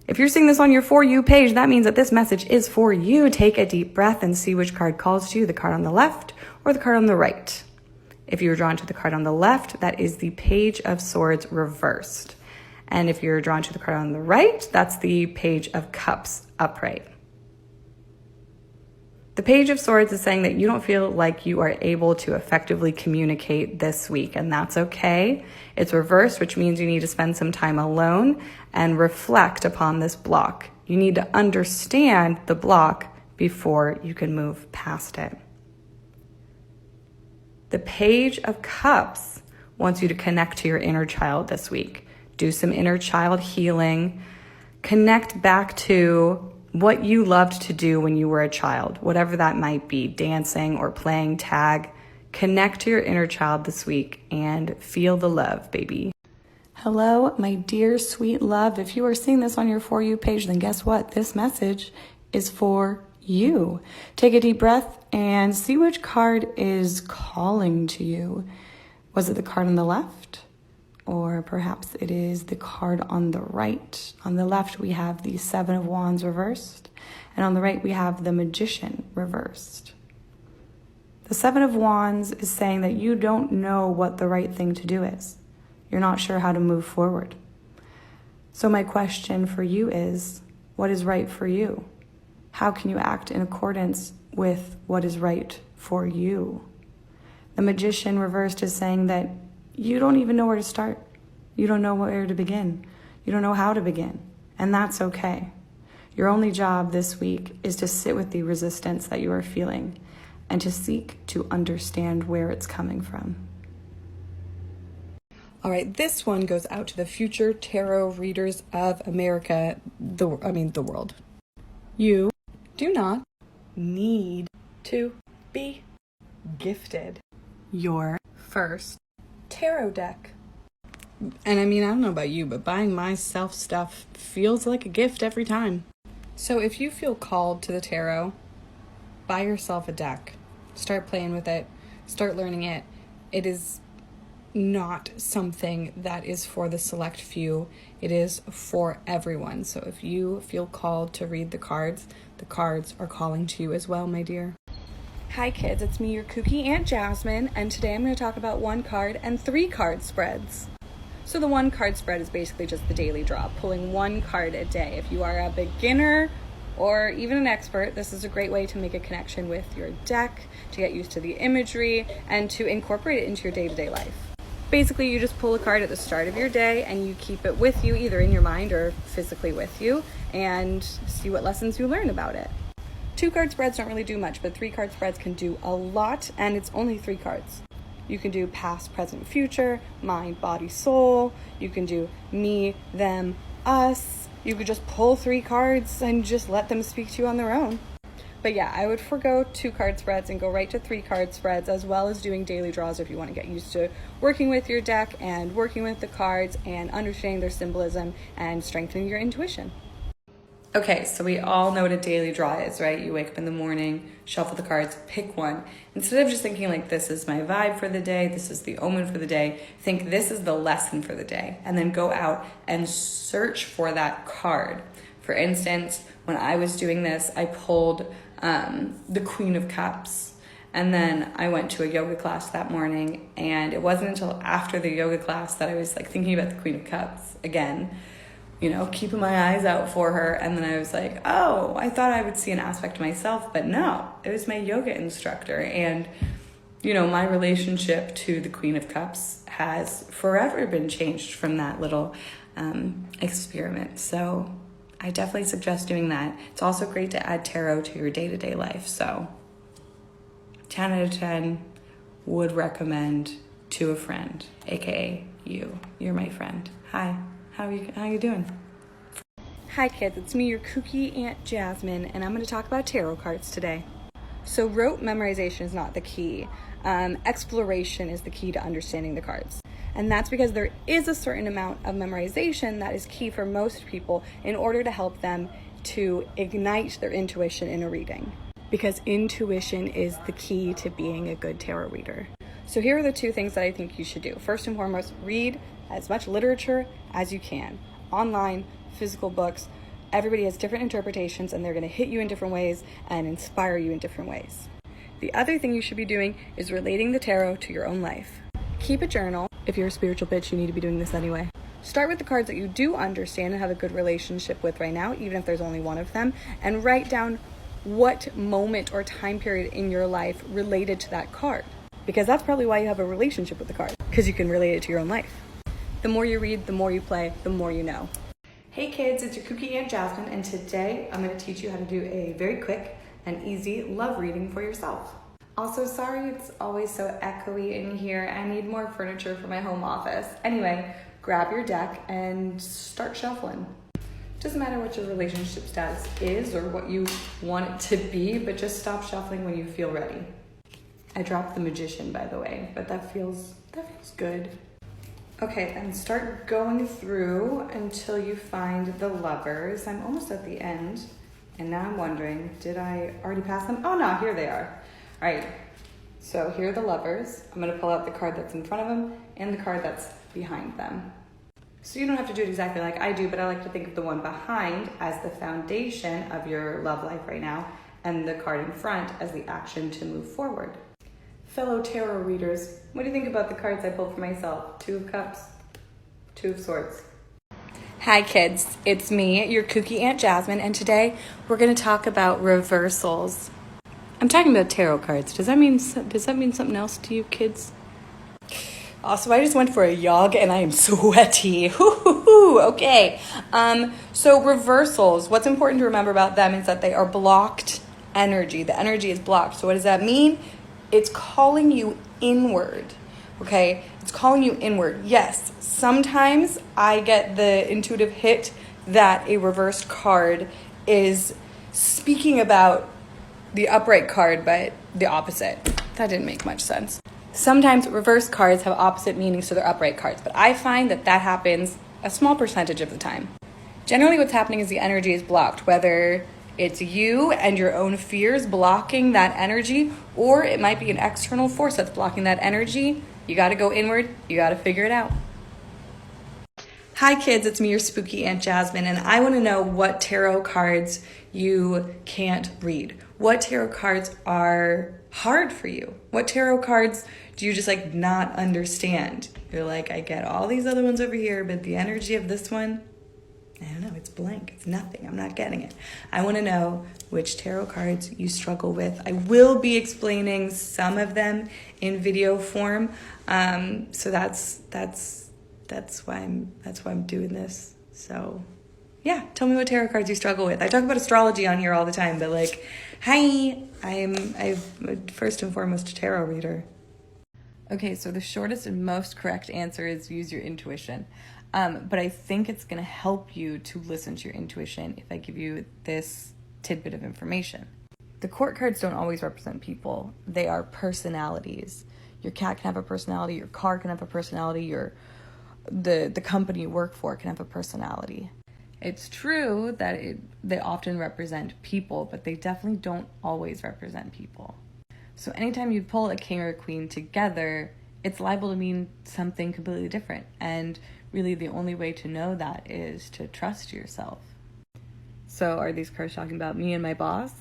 If you're seeing this on your For You page, that means that this message is for you. Take a deep breath and see which card calls to you, the card on the left or the card on the right. If you were drawn to the card on the left, that is the Page of Swords reversed. And if you're drawn to the card on the right, that's the Page of Cups upright. The Page of Swords is saying that you don't feel like you are able to effectively communicate this week, and that's okay. It's reversed, which means you need to spend some time alone and reflect upon this block. You need to understand the block before you can move past it. The Page of Cups wants you to connect to your inner child this week. Do some inner child healing. Connect back to what you loved to do when you were a child, whatever that might be, dancing or playing tag. Connect to your inner child this week and feel the love, baby. Hello, my dear sweet love. If you are seeing this on your For You page, then guess what? This message is for you. Take a deep breath and see which card is calling to you. Was it the card on the left? Or perhaps it is the card on the right. On the left, we have the Seven of Wands reversed. And on the right, we have the Magician reversed. The Seven of Wands is saying that you don't know what the right thing to do is. You're not sure how to move forward. So my question for you is, what is right for you? How can you act in accordance with what is right for you? The Magician reversed is saying that you don't even know where to start. You don't know where to begin. You don't know how to begin. And that's okay. Your only job this week is to sit with the resistance that you are feeling and to seek to understand where it's coming from. All right, this one goes out to the future tarot readers of America, the world. You do not need to be gifted your first tarot deck. And I mean, I don't know about you, but buying myself stuff feels like a gift every time. So if you feel called to the tarot, buy yourself a deck. Start playing with it. Start learning it. It is not something that is for the select few. It is for everyone. So if you feel called to read the cards are calling to you as well, my dear. Hi kids, it's me, your kooky Aunt Jasmine, and today I'm going to talk about 1 card and 3 card spreads. So the 1 card spread is basically just the daily draw, pulling 1 card a day. If you are a beginner or even an expert, this is a great way to make a connection with your deck, to get used to the imagery, and to incorporate it into your day-to-day life. Basically, you just pull a card at the start of your day and you keep it with you, either in your mind or physically with you, and see what lessons you learn about it. 2 card spreads don't really do much, but 3 card spreads can do a lot, and it's only 3 cards. You can do past, present, future, mind, body, soul. You can do me, them, us. You could just pull 3 cards and just let them speak to you on their own. But yeah, I would forgo 2 card spreads and go right to 3 card spreads, as well as doing daily draws if you want to get used to working with your deck and working with the cards and understanding their symbolism and strengthening your intuition. Okay, so we all know what a daily draw is, right? You wake up in the morning, shuffle the cards, pick one. Instead of just thinking like, this is my vibe for the day, this is the omen for the day, think this is the lesson for the day, and then go out and search for that card. For instance, when I was doing this, I pulled the Queen of Cups, and then I went to a yoga class that morning, and it wasn't until after the yoga class that I was like thinking about the Queen of Cups again, you know, keeping my eyes out for her. And then I was like, oh, I thought I would see an aspect of myself, but no, it was my yoga instructor. And, you know, my relationship to the Queen of Cups has forever been changed from that little experiment. So I definitely suggest doing that. It's also great to add tarot to your day-to-day life. So 10 out of 10 would recommend to a friend, aka you. You're my friend. Hi. How you doing? Hi kids, it's me, your kooky Aunt Jasmine, and I'm going to talk about tarot cards today. So rote memorization is not the key. Exploration is the key to understanding the cards. And that's because there is a certain amount of memorization that is key for most people in order to help them to ignite their intuition in a reading. Because intuition is the key to being a good tarot reader. So here are the 2 things that I think you should do. First and foremost, read as much literature as you can. Online, physical books. Everybody has different interpretations, and they're going to hit you in different ways and inspire you in different ways. The other thing you should be doing is relating the tarot to your own life. Keep a journal. If you're a spiritual bitch, you need to be doing this anyway. Start with the cards that you do understand and have a good relationship with right now, even if there's only one of them, and write down what moment or time period in your life related to that card. Because that's probably why you have a relationship with the card, because you can relate it to your own life. The more you read, the more you play, the more you know. Hey kids, it's your kooky Aunt Jasmine, and today I'm going to teach you how to do a very quick and easy love reading for yourself. Also, sorry it's always so echoey in here. I need more furniture for my home office. Anyway, grab your deck and start shuffling. Doesn't matter what your relationship status is or what you want it to be, but just stop shuffling when you feel ready. I dropped the Magician, by the way, but that feels good. Okay, then start going through until you find the Lovers. I'm almost at the end, and now I'm wondering, did I already pass them? Oh no, here they are. All right, so here are the Lovers. I'm gonna pull out the card that's in front of them and the card that's behind them. So you don't have to do it exactly like I do, but I like to think of the one behind as the foundation of your love life right now, and the card in front as the action to move forward. Fellow tarot readers, what do you think about the cards I pulled for myself? Two of Cups, Two of Swords. Hi kids, it's me, your kooky Aunt Jasmine, and today we're going to talk about reversals. I'm talking about tarot cards. Does that mean something else to you kids? Also, I just went for a jog and I am sweaty. Okay. So reversals, what's important to remember about them is that they are blocked energy. The energy is blocked. So what does that mean? It's calling you inward, okay? It's calling you inward. Yes, sometimes I get the intuitive hit that a reversed card is speaking about the upright card, but the opposite. That didn't make much sense. Sometimes reversed cards have opposite meanings to their upright cards, but I find that happens a small percentage of the time. Generally what's happening is the energy is blocked, whether it's you and your own fears blocking that energy, or it might be an external force that's blocking that energy. You got to go inward. You got to figure it out. Hi kids, it's me, your spooky Aunt Jasmine, and I want to know what tarot cards you can't read. What tarot cards are hard for you? What tarot cards do you just not understand? You're like, I get all these other ones over here, but the energy of this one, I don't know, it's blank, it's nothing, I'm not getting it. I want to know which tarot cards you struggle with. I will be explaining some of them in video form, so that's why I'm doing this. So yeah, tell me what tarot cards you struggle with. I talk about astrology on here all the time, but hi, I'm first and foremost a tarot reader. Okay, so the shortest and most correct answer is use your intuition. But I think it's going to help you to listen to your intuition if I give you this tidbit of information. The court cards don't always represent people. They are personalities. Your cat can have a personality, your car can have a personality, the company you work for can have a personality. It's true that they often represent people, but they definitely don't always represent people. So anytime you pull a king or a queen together, it's liable to mean something completely different. And really the only way to know that is to trust yourself. So are these cards talking about me and my boss?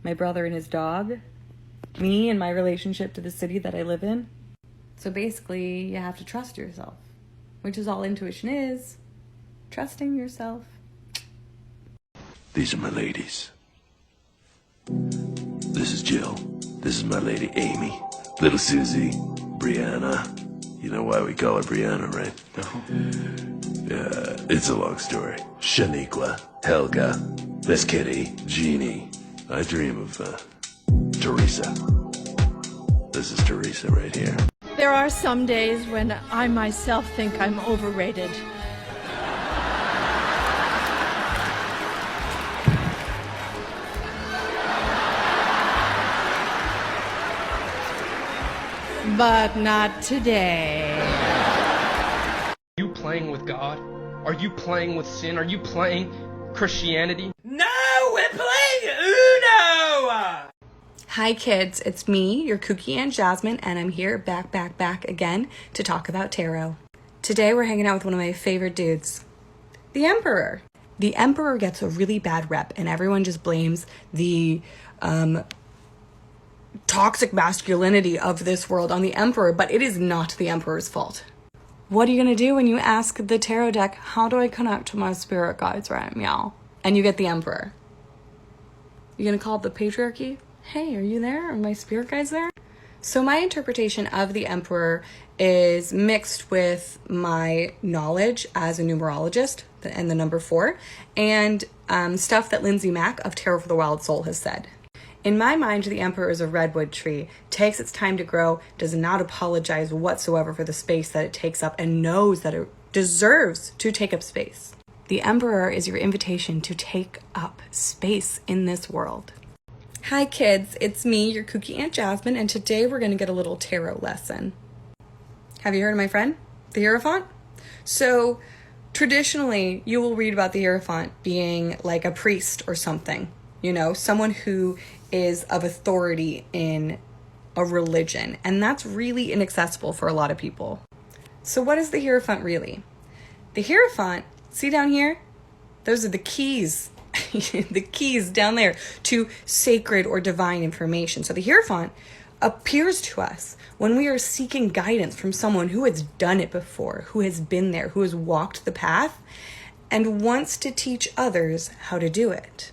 My brother and his dog? Me and my relationship to the city that I live in? So basically you have to trust yourself, which is all intuition is. Trusting yourself. These are my ladies. This is Jill. This is my lady Amy. Little Susie. Brianna. You know why we call her Brianna, right? No. It's a long story. Shaniqua. Helga. Miss Kitty. Jeannie. I dream of, Teresa. This is Teresa right here. There are some days when I myself think I'm overrated. But not today. Are you playing with God? Are you playing with sin? Are you playing Christianity? No, we're playing Uno! Hi kids, it's me, your kooky Aunt Jasmine, and I'm here back again to talk about tarot. Today we're hanging out with one of my favorite dudes, the Emperor. The emperor gets a really bad rep, and everyone just blames the toxic masculinity of this world on the emperor, but it is not the emperor's fault. What are you going to do when you ask the tarot deck, how do I connect to my spirit guides right meow? And you get the emperor. You're going to call it the patriarchy? Hey, are you there? Are my spirit guides there? So my interpretation of the emperor is mixed with my knowledge as a numerologist and the number 4, and stuff that Lindsay Mack of Tarot for the Wild Soul has said. In my mind, the emperor is a redwood tree, takes its time to grow, does not apologize whatsoever for the space that it takes up, and knows that it deserves to take up space. The emperor is your invitation to take up space in this world. Hi kids, it's me, your kooky Aunt Jasmine, and today we're going to get a little tarot lesson. Have you heard of my friend, the Hierophant? So, traditionally, you will read about the Hierophant being like a priest or something. You know, someone who is of authority in a religion. And that's really inaccessible for a lot of people. So what is the Hierophant really? The Hierophant, see down here? Those are the keys. The keys down there to sacred or divine information. So the Hierophant appears to us when we are seeking guidance from someone who has done it before, who has been there, who has walked the path, and wants to teach others how to do it.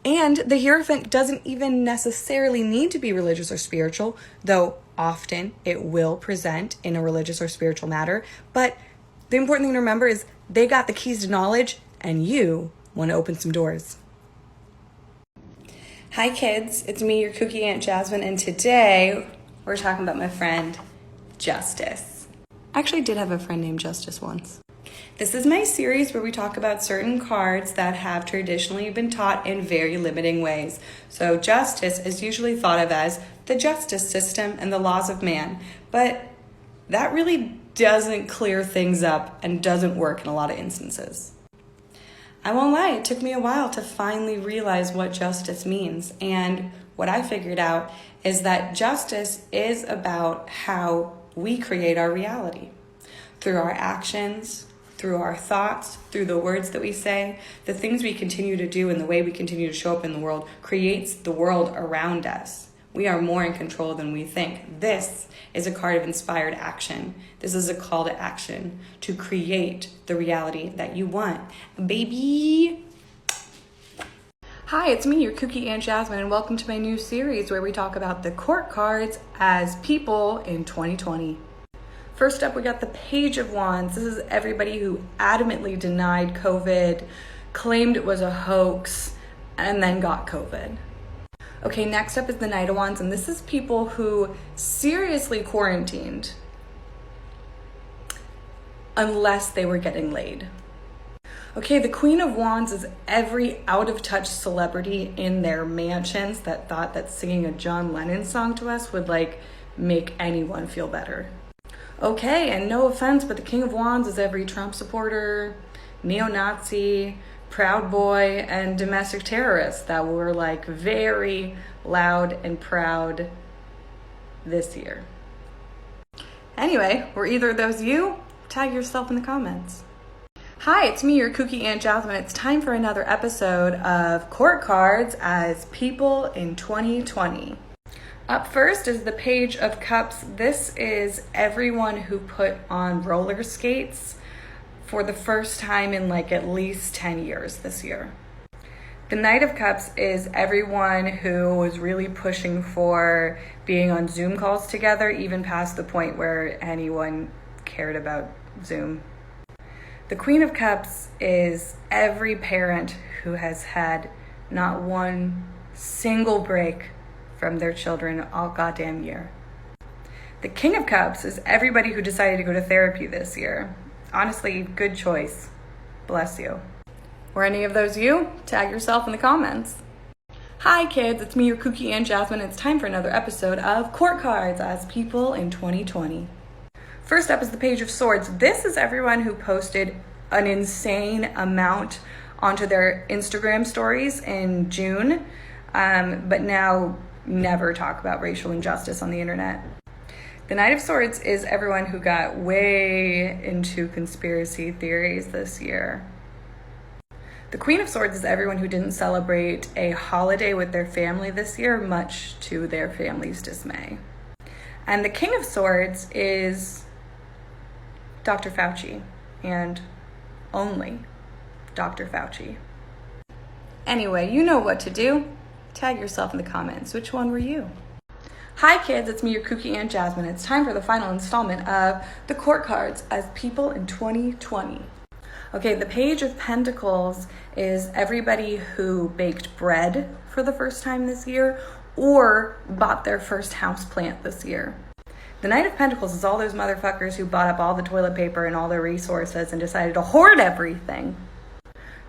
And the Hierophant doesn't even necessarily need to be religious or spiritual, though often it will present in a religious or spiritual matter. But the important thing to remember is they got the keys to knowledge, and you want to open some doors. Hi kids, it's me, your kooky Aunt Jasmine, and today we're talking about my friend, Justice. I actually did have a friend named Justice once. This is my series where we talk about certain cards that have traditionally been taught in very limiting ways. So justice is usually thought of as the justice system and the laws of man, but that really doesn't clear things up and doesn't work in a lot of instances. I won't lie, it took me a while to finally realize what justice means, and what I figured out is that justice is about how we create our reality. Through our actions, through our thoughts, through the words that we say, the things we continue to do and the way we continue to show up in the world creates the world around us. We are more in control than we think. This is a card of inspired action. This is a call to action to create the reality that you want. Baby! Hi, it's me, your kooky Aunt Jasmine, and welcome to my new series where we talk about the court cards as people in 2020. First up, we got the Page of Wands. This is everybody who adamantly denied COVID, claimed it was a hoax, and then got COVID. Okay, next up is the Knight of Wands, and this is people who seriously quarantined unless they were getting laid. Okay, the Queen of Wands is every out-of-touch celebrity in their mansions that thought that singing a John Lennon song to us would make anyone feel better. Okay, and no offense, but the King of Wands is every Trump supporter, neo-Nazi, Proud Boy, and domestic terrorist that were very loud and proud this year. Anyway, were either of those you? Tag yourself in the comments. Hi, it's me, your kooky Aunt Jasmine. It's time for another episode of Court Cards as People in 2020. Up first is the Page of Cups. This is everyone who put on roller skates for the first time in at least 10 years this year. The Knight of Cups is everyone who was really pushing for being on Zoom calls together, even past the point where anyone cared about Zoom. The Queen of Cups is every parent who has had not one single break from their children all goddamn year. The King of Cups is everybody who decided to go to therapy this year. Honestly, good choice. Bless you. Were any of those you? Tag yourself in the comments. Hi kids, it's me, your kooky Aunt Jasmine. It's time for another episode of Court Cards as People in 2020. First up is the Page of Swords. This is everyone who posted an insane amount onto their Instagram stories in June, but now never talk about racial injustice on the internet. The Knight of Swords is everyone who got way into conspiracy theories this year. The Queen of Swords is everyone who didn't celebrate a holiday with their family this year, much to their family's dismay. And the King of Swords is Dr. Fauci, and only Dr. Fauci. Anyway, you know what to do. Tag yourself in the comments. Which one were you? Hi kids, it's me, your kooky Aunt Jasmine. It's time for the final installment of the court cards as people in 2020. Okay, the Page of Pentacles is everybody who baked bread for the first time this year or bought their first house plant this year. The Knight of Pentacles is all those motherfuckers who bought up all the toilet paper and all their resources and decided to hoard everything.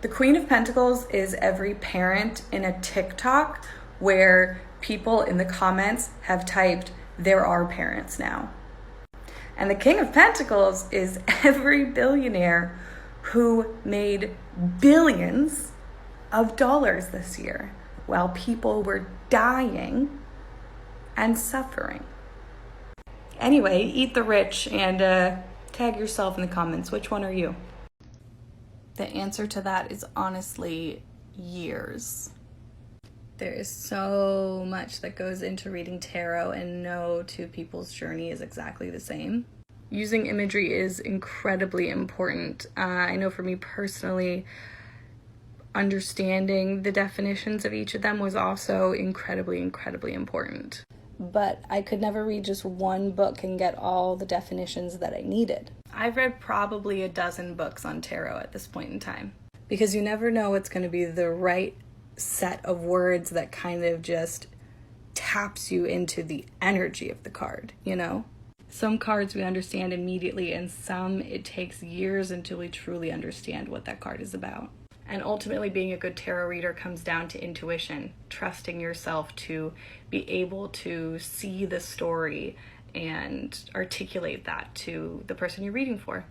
The Queen of Pentacles is every parent in a TikTok where people in the comments have typed, "There are parents now." And the King of Pentacles is every billionaire who made billions of dollars this year while people were dying and suffering. Anyway, eat the rich and tag yourself in the comments. Which one are you? The answer to that is honestly years. There is so much that goes into reading tarot, and no two people's journey is exactly the same. Using imagery is incredibly important. I know for me personally, understanding the definitions of each of them was also incredibly important. But I could never read just one book and get all the definitions that I needed. I've read probably a dozen books on tarot at this point in time, because you never know what's going to be the right set of words that kind of just taps you into the energy of the card, you know? Some cards we understand immediately, and some it takes years until we truly understand what that card is about. And ultimately, being a good tarot reader comes down to intuition, trusting yourself to be able to see the story and articulate that to the person you're reading for.